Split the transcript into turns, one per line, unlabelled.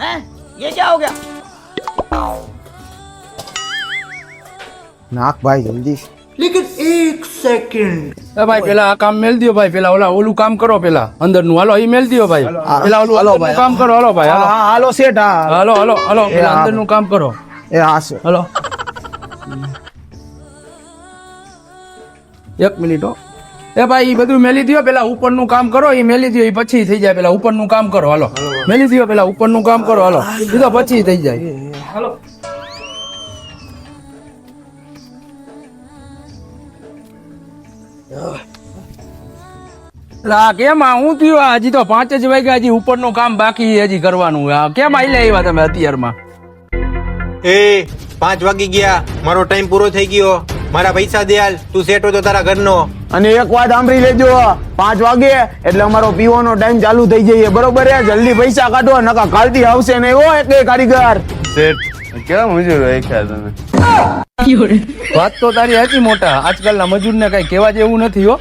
हैं? ये क्या हो गया?
નાખ ભાઈ જલ્દી.
लेकिन एक सेकंड
એ ભાઈ પેલા આ કામ મેલ દો ભાઈ, પેલા ઓલું કામ કરો, પેલા અંદરનું હાલો એ મેલ દો ભાઈ, પેલા ઓલું અંદરનું કામ કરો. હાલો ભાઈ હાલો.
હા હાલો શેઠ. હા
હાલો હાલો હાલો પેલા અંદરનું કામ કરો.
એ હા શેઠ.
હાલો 1 મિનિટ હો. એ ભાઈ એ બધું મેલી દો, પેલા ઉપરનું કામ કરો, એ મેલી દો, એ પછી થઈ જાય. પેલા ઉપરનું કામ કરો. હાલો મેલી દો, પેલા ઉપરનું કામ કરો. હાલો એ તો પછી થઈ જાય. હાલો કેમ હું થયું? હજી તો 5 જ વાગ્યા, હજી ઉપરનું કામ બાકી હજી કરવાનું. કેમ આઈ આવ્યા તમે અત્યારમાં?
એ 5 વાગી ગયા, મારો ટાઈમ પૂરો થઈ ગયો. મારા પૈસા દે હાલ, તું સેટ હોય તો તારા ઘરનો.
અને એક વાત સાંભળી લેજો, 5 વાગે એટલે અમારો પીવાનો ટાઈમ ચાલુ થઈ જાય. બરોબર હે? જલ્દી પૈસા કાઢો, નકા કાલથી આવશે નહીં હો એક કારીગર.
કેવા મજૂર રાખ્યા તમે?
વાત તો તારી હતી મોટા, આજકાલના મજૂરને કઈ કહેવા જેવું નથી હો.